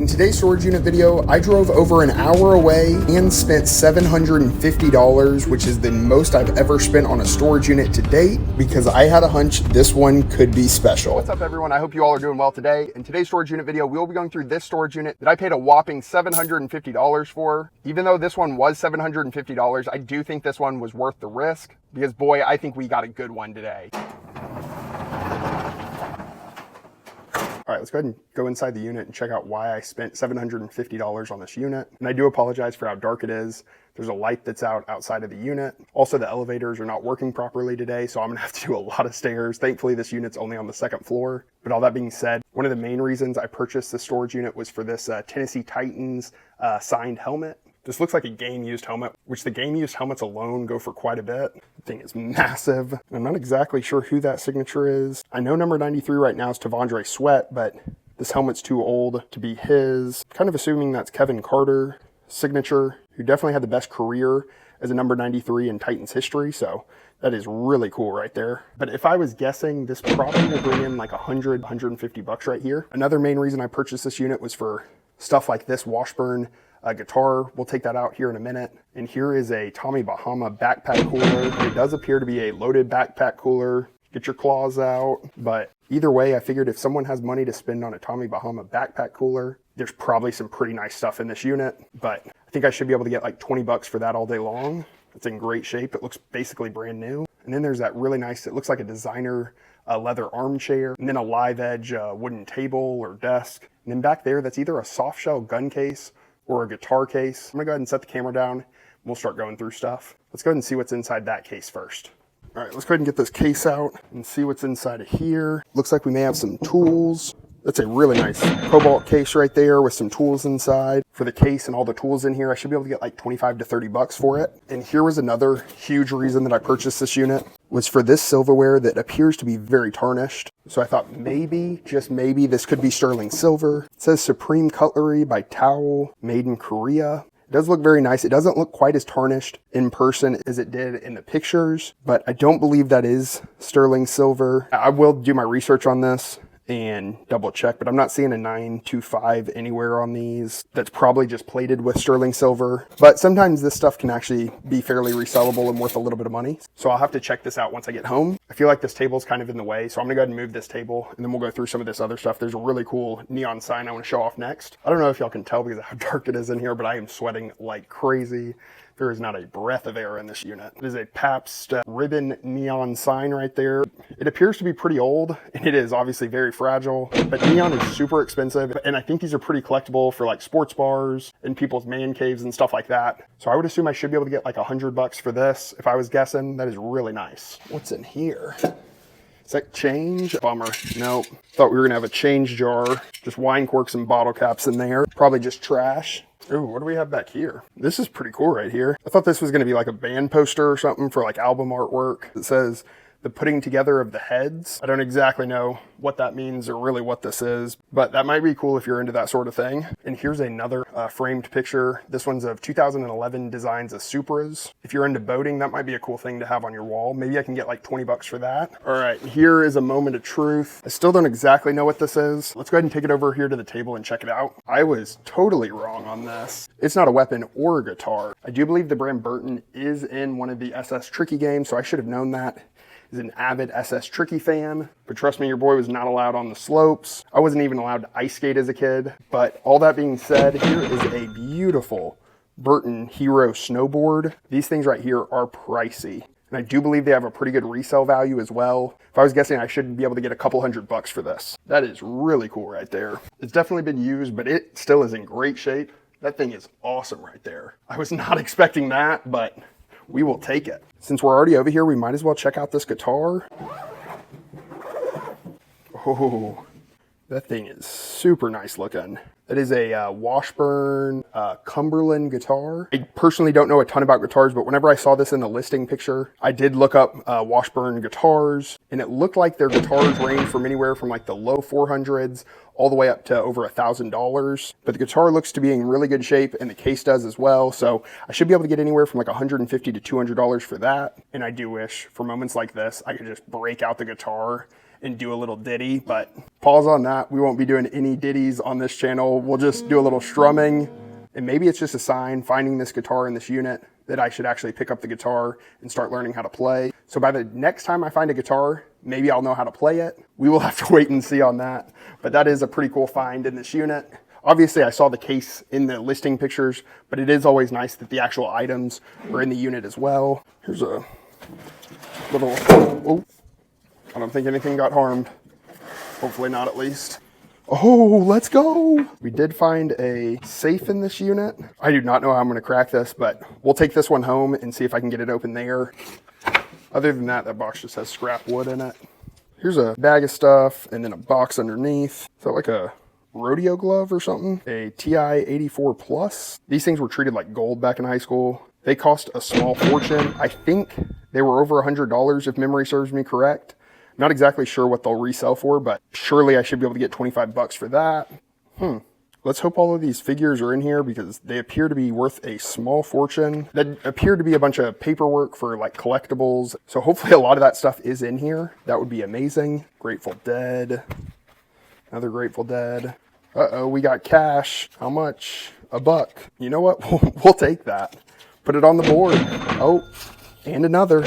In today's storage unit video, I drove over an hour away and spent $750, which is the most I've ever spent on a storage unit to date, because I had a hunch this one could be special. What's up everyone? I hope you all are doing well today. In today's storage unit video, we'll be going through this storage unit that I paid a whopping $750 for. Even though this one was $750, I do think this one was worth the risk, because boy, I think we got a good one today. All right, let's go ahead and go inside the unit and check out why I spent $750 on this unit. And I do apologize for how dark it is. There's a light that's out outside of the unit. Also, the elevators are not working properly today, so I'm gonna have to do a lot of stairs. Thankfully, this unit's only on the second floor. But all that being said, one of the main reasons I purchased this storage unit was for this Tennessee Titans signed helmet. This looks like a game-used helmet, which the game-used helmets alone go for quite a bit. The thing is massive. I'm not exactly sure who that signature is. I know number 93 right now is Tavondre Sweat, but this helmet's too old to be his. Kind of assuming that's Kevin Carter's signature, who definitely had the best career as a number 93 in Titans history, so that is really cool right there. But if I was guessing, this probably will bring in like 100, 150 bucks right here. Another main reason I purchased this unit was for stuff like this WASHBURN guitar. We'll take that out here in a minute. And here is a Tommy Bahama backpack cooler. It does appear to be a loaded backpack cooler. Get your claws out. But either way, I figured if someone has money to spend on a Tommy Bahama backpack cooler, there's probably some pretty nice stuff in this unit. But I think I should be able to get like 20 bucks for that all day long. It's in great shape. It looks basically brand new. And then there's that really nice, it looks like a designer leather armchair, and then a live edge wooden table or desk. And then back there, that's either a soft shell gun case or a guitar case. I'm gonna go ahead and set the camera down. And we'll start going through stuff. Let's go ahead and see what's inside that case first. All right, let's go ahead and get this case out and see what's inside of here. Looks like we may have some tools. That's a really nice cobalt case right there with some tools inside. For the case and all the tools in here, I should be able to get like 25 to 30 bucks for it. And here was another huge reason that I purchased this unit, was for this silverware that appears to be very tarnished. So I thought maybe, just maybe, this could be sterling silver. It says Supreme Cutlery by Towel, made in Korea. It does look very nice. It doesn't look quite as tarnished in person as it did in the pictures, but I don't believe that is sterling silver. I will do my research on this and double check, but I'm not seeing a 925 anywhere on these. That's probably just plated with sterling silver, but sometimes this stuff can actually be fairly resellable and worth a little bit of money. So I'll have to check this out once I get home. I feel like this table's kind of in the way, so I'm gonna go ahead and move this table and then we'll go through some of this other stuff. There's a really cool neon sign I want to show off next. I don't know if y'all can tell because of how dark it is in here, but I am sweating like crazy. There is not a breath of air in this unit. It is a PABST ribbon neon sign right there. It appears to be pretty old, and it is obviously very fragile, but neon is super expensive, and I think these are pretty collectible for like sports bars and people's man caves and stuff like that. So I would assume I should be able to get like 100 bucks for this. If I was guessing, that is really nice. What's in here? Is that change? Bummer. Nope. Thought we were gonna have a change jar. Just wine corks and bottle caps in there. Probably just trash. Ooh, what do we have back here? This is pretty cool right here. I thought this was gonna be like a band poster or something for like album artwork. It says, the putting together of the heads. I don't exactly know what that means or really what this is, but that might be cool if you're into that sort of thing. And here's another framed picture. This one's of 2011 designs of Supras. If you're into boating, that might be a cool thing to have on your wall. Maybe I can get like 20 bucks for that. All right, here is a moment of truth. I still don't exactly know what this is. Let's go ahead and take it over here to the table and check it out. I was totally wrong on this. It's not a weapon or a guitar. I do believe the brand BURTON is in one of the SS Tricky games, so I should have known that. Is an avid SS Tricky fan, but trust me, your boy was not allowed on the slopes. I wasn't even allowed to ice skate as a kid. But all that being said, here is a beautiful BURTON Hero snowboard. These things right here are pricey, and I do believe they have a pretty good resale value as well. If I was guessing, I should be able to get a couple 100 bucks for this. That is really cool right there. It's definitely been used, but it still is in great shape. That thing is awesome right there. I was not expecting that, but we will take it. Since we're already over here, we might as well check out this guitar. Oh, that thing is super nice looking. That is a Washburn Cumberland guitar. I personally don't know a ton about guitars, but whenever I saw this in the listing picture, I did look up Washburn guitars, and it looked like their guitars range from anywhere from like the low 400s all the way up to over $1,000. But the guitar looks to be in really good shape, and the case does as well. So I should be able to get anywhere from like $150 to $200 for that. And I do wish for moments like this, I could just break out the guitar and do a little ditty, but pause on that. We won't be doing any ditties on this channel. We'll just do a little strumming, and maybe it's just a sign, finding this guitar in this unit, that I should actually pick up the guitar and start learning how to play. So by the next time I find a guitar, maybe I'll know how to play it. We will have to wait and see on that, but that is a pretty cool find in this unit. Obviously, I saw the case in the listing pictures, but it is always nice that the actual items are in the unit as well. Here's a little, oh, I don't think anything got harmed. Hopefully not, at least. Oh, let's go. We did find a safe in this unit. I do not know how I'm going to crack this, but we'll take this one home and see if I can get it open there. Other than that, that box just has scrap wood in it. Here's a bag of stuff and then a box underneath. Is that like a rodeo glove or something? A TI 84 Plus. These things were treated like gold back in high school. They cost a small fortune. I think they were over $100 if memory serves me correct. Not exactly sure what they'll resell for, but surely I should be able to get 25 bucks for that. Let's hope all of these figures are in here because they appear to be worth a small fortune. That appear to be a bunch of paperwork for like collectibles. So hopefully a lot of that stuff is in here. That would be amazing. Grateful Dead. Another Grateful Dead. Uh-oh, we got cash. How much? $1. You know what? We'll take that. Put it on the board. Oh, and another.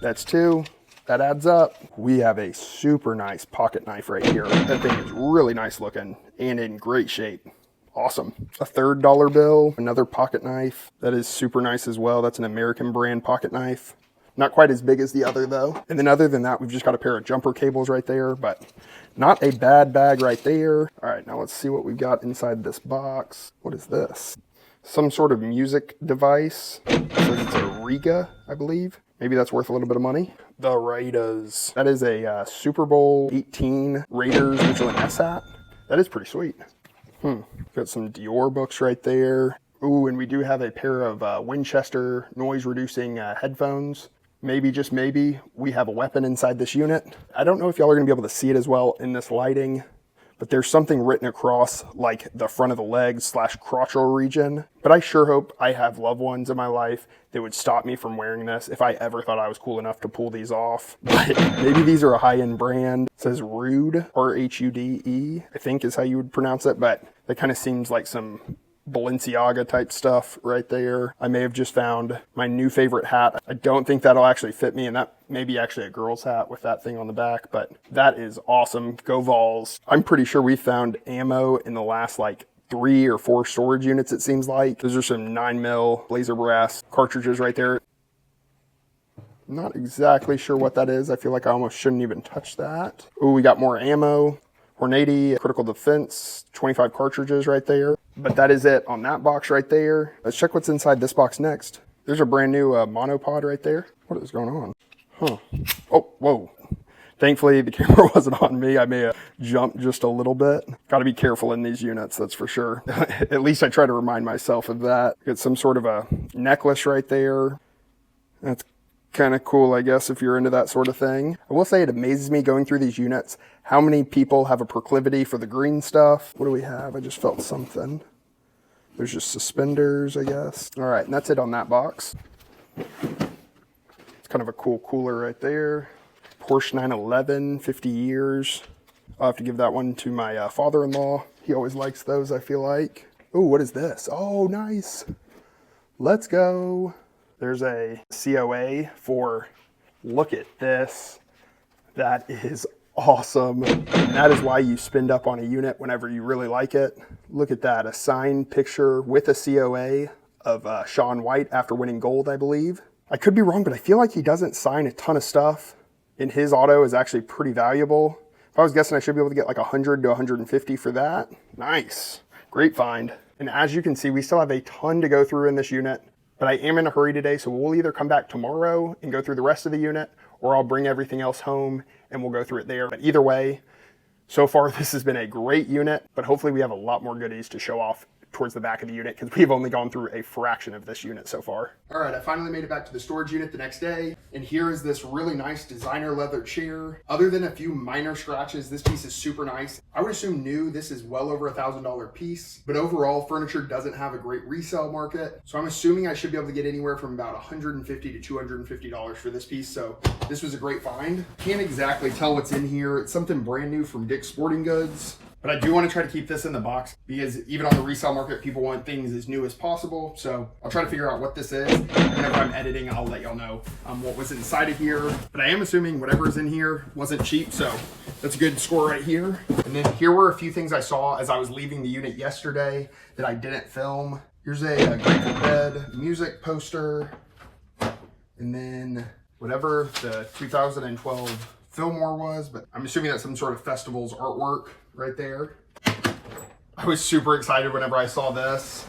That's 2. That adds up. We have a super nice pocket knife right here. That thing is really nice looking and in great shape. Awesome. A $3 bill, another pocket knife. That is super nice as well. That's an American brand pocket knife. Not quite as big as the other though. And then other than that, we've just got a pair of jumper cables right there, but not a bad bag right there. All right, now let's see what we've got inside this box. What is this? Some sort of music device. It says it's a Riga, I believe. Maybe that's worth a little bit of money. The Raiders. That is a Super Bowl 18 Raiders Michelin S hat. That is pretty sweet. Got some Dior books right there. Ooh, and we do have a pair of Winchester noise-reducing headphones. Maybe, just maybe, we have a weapon inside this unit. I don't know if y'all are gonna be able to see it as well in this lighting, but there's something written across like the front of the legs / crotchal region. But I sure hope I have loved ones in my life that would stop me from wearing this if I ever thought I was cool enough to pull these off. But maybe these are a high-end brand. It says Rude, R-H-U-D-E, I think is how you would pronounce it, but that kind of seems like some Balenciaga type stuff right there. I may have just found my new favorite hat. I don't think that'll actually fit me, and that may be actually a girl's hat with that thing on the back, but that is awesome. Go Vols. I'm pretty sure we found ammo in the last like 3 or 4 storage units, it seems like. Those are some 9mm laser brass cartridges right there. Not exactly sure what that is. I feel like I almost shouldn't even touch that. Oh, we got more ammo. Hornady, critical defense, 25 cartridges right there. But that is it on that box right there. Let's check what's inside this box next. There's a brand new monopod right there. What is going on? Oh, whoa. Thankfully, the camera wasn't on me. I may have jumped just a little bit. Got to be careful in these units, that's for sure. At least I try to remind myself of that. Got some sort of a necklace right there. That's kind of cool, I guess, if you're into that sort of thing. I will say it amazes me going through these units how many people have a proclivity for the green stuff. What do we have? I just felt something. There's just suspenders, I guess. All right, and that's it on that box. It's kind of a cool cooler right there. Porsche 911, 50 years. I'll have to give that one to my father-in-law. He always likes those, I feel like. Oh, what is this? Oh, nice. Let's go. There's a COA for, look at this. That is awesome. And that is why you spend up on a unit whenever you really like it. Look at that, a signed picture with a COA of SHAUN after winning gold, I believe. I could be wrong, but I feel like he doesn't sign a ton of stuff. And his auto is actually pretty valuable. If I was guessing, I should be able to get like 100 to 150 for that. Nice, great find. And as you can see, we still have a ton to go through in this unit. But I am in a hurry today, so we'll either come back tomorrow and go through the rest of the unit, or I'll bring everything else home and we'll go through it there. But either way, so far this has been a great unit, but hopefully we have a lot more goodies to show off towards the back of the unit because we've only gone through a fraction of this unit so far. All right, I finally made it back to the storage unit the next day, and here is this really nice designer leather chair. Other than a few minor scratches, this piece is super nice. I would assume new, this is well over $1,000 piece, but overall furniture doesn't have a great resale market. So I'm assuming I should be able to get anywhere from about $150 to $250 for this piece. So this was a great find. Can't exactly tell what's in here. It's something brand new from Dick's Sporting Goods. But I do want to try to keep this in the box because even on the resale market, people want things as new as possible. So I'll try to figure out what this is. Whenever I'm editing, I'll let y'all know what was inside of here. But I am assuming whatever's in here wasn't cheap. So that's a good score right here. And then here were a few things I saw as I was leaving the unit yesterday that I didn't film. Here's a Grateful Dead music poster. And then whatever the 2012 Fillmore was, but I'm assuming that's some sort of festival's artwork right there. I was super excited whenever I saw this.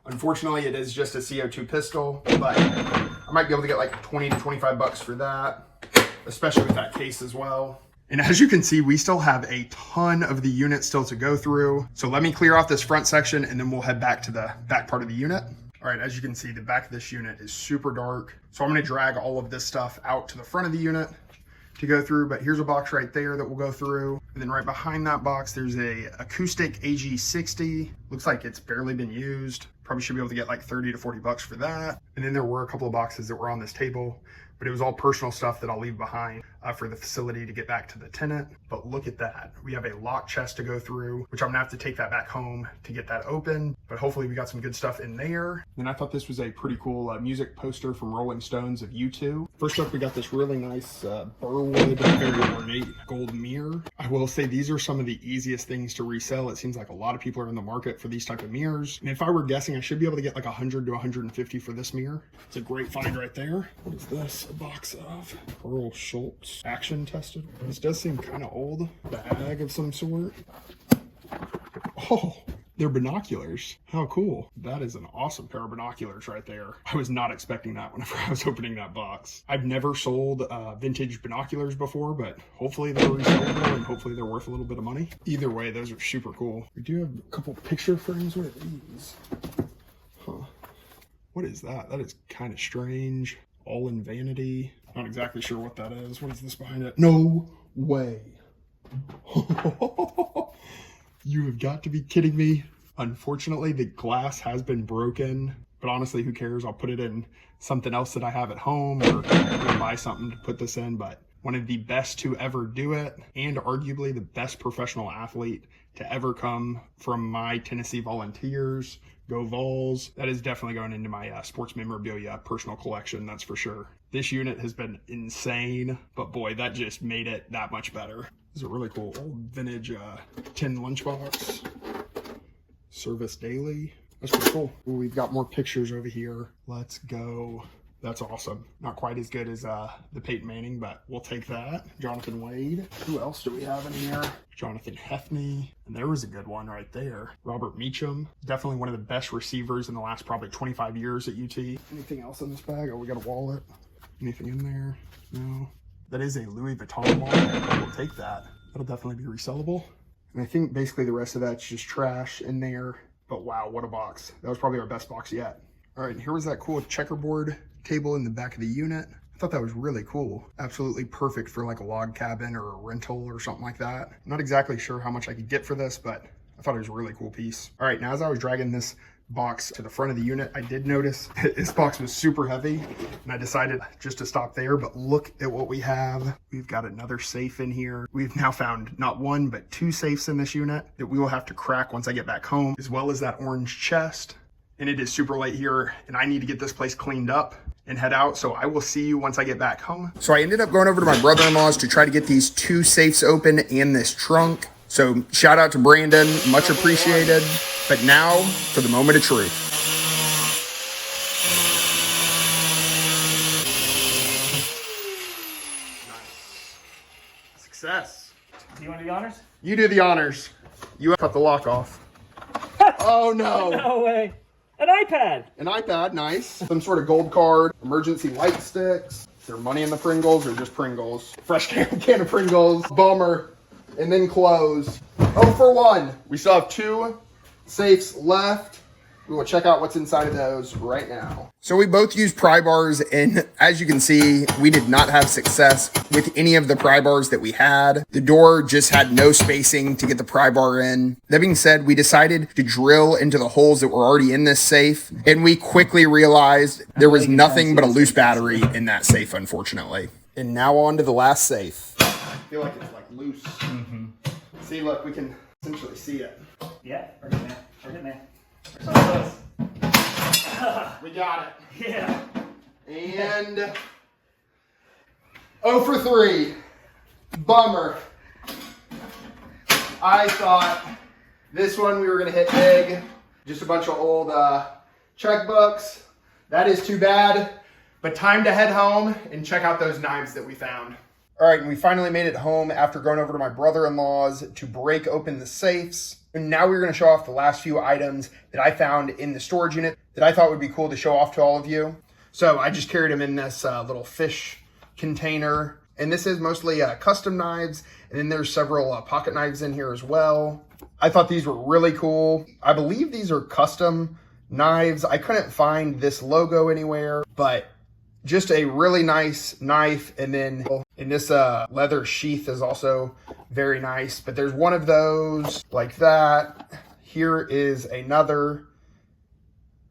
Unfortunately, it is just a CO2 pistol, but I might be able to get like 20 to 25 bucks for that, especially with that case as well. And as you can see, we still have a ton of the unit still to go through. So let me clear off this front section and then we'll head back to the back part of the unit. All right, as you can see, the back of this unit is super dark. So I'm gonna drag all of this stuff out to the front of the unit to go through, but here's a box right there that we'll go through. And then right behind that box, there's a acoustic AG60. Looks like it's barely been used. Probably should be able to get like 30 to 40 bucks for that. And then there were a couple of boxes that were on this table, but it was all personal stuff that I'll leave behind for the facility to get back to the tenant. But look at that. We have a locked chest to go through, which I'm gonna have to take that back home to get that open. But hopefully we got some good stuff in there. And I thought this was a pretty cool music poster from Rolling Stones of U2. First up, we got this really nice Burwood, very ornate gold mirror. I will say these are some of the easiest things to resell. It seems like a lot of people are in the market for these type of mirrors. And if I were guessing, I should be able to get like 100 to 150 for this mirror. It's a great find right there. What is this? A box of Earl Schultz action tested. This does seem kind of old. Bag of some sort. Oh, they're binoculars. How cool. That is an awesome pair of binoculars right there. I was not expecting that whenever I was opening that box. I've never sold vintage binoculars before, but hopefully they're resellable and hopefully they're worth a little bit of money. Either way, those are super cool. We do have a couple picture frames. What are these? Huh. What is that? That is kind of strange. All in vanity. Not exactly sure what that is. What is this behind it? No way. You have got to be kidding me. Unfortunately, the glass has been broken, but honestly, who cares? I'll put it in something else that I have at home or buy something to put this in, but one of the best to ever do it and arguably the best professional athlete to ever come from my Tennessee Volunteers. Go Vols. That is definitely going into my sports memorabilia personal collection, that's for sure. This unit has been insane, but boy, that just made it that much better. This is a really cool old vintage tin lunchbox. Service daily. That's pretty cool. Ooh, we've got more pictures over here. Let's go. That's awesome. Not quite as good as the Peyton Manning, but we'll take that. Jonathan Wade. Who else do we have in here? Jonathan Heffney. And there was a good one right there. Robert Meacham. Definitely one of the best receivers in the last probably 25 years at UT. Anything else in this bag? Oh, we got a wallet. Anything in there? No. That is a Louis Vuitton wallet. We'll take that. That'll definitely be resellable. And I think basically the rest of that's just trash in there. But wow, what a box. That was probably our best box yet. All right, here was that cool checkerboard table in the back of the unit. I thought that was really cool. Absolutely perfect for like a log cabin or a rental or something like that. I'm not exactly sure how much I could get for this, but I thought it was a really cool piece. All right, now as I was dragging this box to the front of the unit, I did notice this box was super heavy and I decided just to stop there, but look at what we have. We've got another safe in here. We've now found not one, but two safes in this unit that we will have to crack once I get back home, as well as that orange chest. And it is super late here and I need to get this place cleaned up and head out. So I will see you once I get back home. So I ended up going over to my brother-in-law's to try to get these two safes open and this trunk. So shout out to Brandon, much appreciated. But now for the moment of truth. Nice. Success. Do you want to do the honors? You do the honors. You cut the lock off. Oh no. No way. An iPad. An iPad, nice. Some sort of gold card, emergency light sticks. Is there money in the Pringles or just Pringles? Fresh can of Pringles, bummer. And then close. Oh, for one. We still have two safes left. We will check out what's inside of those right now. So we both used pry bars, and as you can see, we did not have success with any of the pry bars that we had. The door just had no spacing to get the pry bar in. That being said, we decided to drill into the holes that were already in this safe, and we quickly realized there was nothing but a loose battery in that safe, unfortunately. And now on to the last safe. I feel like it's like loose. See, look, we can essentially see it. Yeah, we're getting there. We're getting there. We're so close. We got it. Yeah. And 0 for 3. Bummer. I thought this one we were going to hit big. Just a bunch of old checkbooks. That is too bad. But time to head home and check out those knives that we found. All right, and we finally made it home after going over to my brother-in-law's to break open the safes. And now we're going to show off the last few items that I found in the storage unit that I thought would be cool to show off to all of you. So I just carried them in this little fish container. And this is mostly custom knives. And then there's several pocket knives in here as well. I thought these were really cool. I believe these are custom knives. I couldn't find this logo anywhere, but just a really nice knife. And then in this leather sheath is also very nice, but there's one of those like that. Here is another.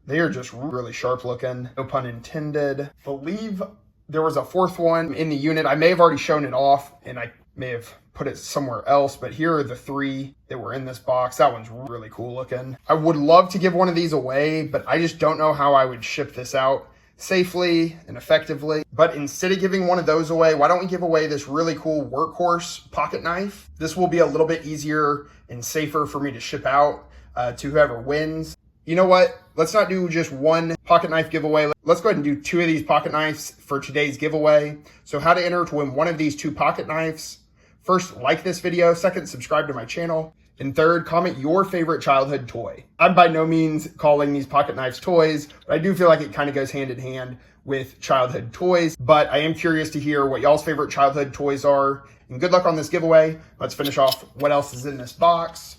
They are just really sharp looking, no pun intended. Believe there was a fourth one in the unit. I may have already shown it off and I may have put it somewhere else, but here are the 3 that were in this box. That one's really cool looking. I would love to give one of these away, but I just don't know how I would ship this out safely and effectively. But instead of giving one of those away, why don't we give away this really cool workhorse pocket knife? This will be a little bit easier and safer for me to ship out to whoever wins. You know what? Let's not do just one pocket knife giveaway. Let's go ahead and do 2 of these pocket knives for today's giveaway. So how to enter to win one of these 2 pocket knives. First, like this video. Second, subscribe to my channel. And third, comment your favorite childhood toy. I'm by no means calling these pocket knives toys, but I do feel like it kind of goes hand in hand with childhood toys. But I am curious to hear what y'all's favorite childhood toys are. And good luck on this giveaway. Let's finish off what else is in this box.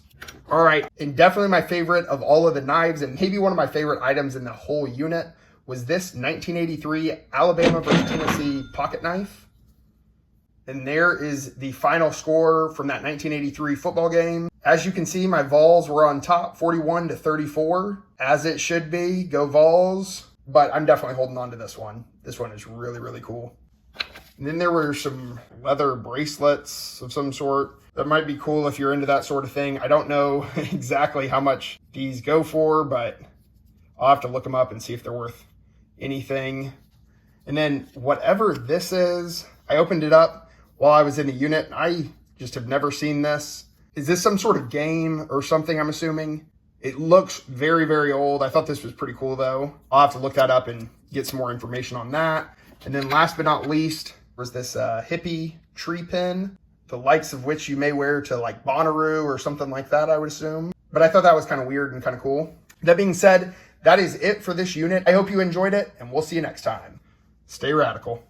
All right, and definitely my favorite of all of the knives, and maybe one of my favorite items in the whole unit, was this 1983 Alabama vs. Tennessee pocket knife. And there is the final score from that 1983 football game. As you can see, my Vols were on top, 41-34, as it should be. Go Vols. But I'm definitely holding on to this one. This one is really, really cool. And then there were some leather bracelets of some sort. That might be cool if you're into that sort of thing. I don't know exactly how much these go for, but I'll have to look them up and see if they're worth anything. And then whatever this is, I opened it up while I was in the unit, and I just have never seen this. Is this some sort of game or something, I'm assuming? It looks very, very old. I thought this was pretty cool, though. I'll have to look that up and get some more information on that. And then last but not least, was this hippie tree pin, the likes of which you may wear to like Bonnaroo or something like that, I would assume. But I thought that was kind of weird and kind of cool. That being said, that is it for this unit. I hope you enjoyed it, and we'll see you next time. Stay radical.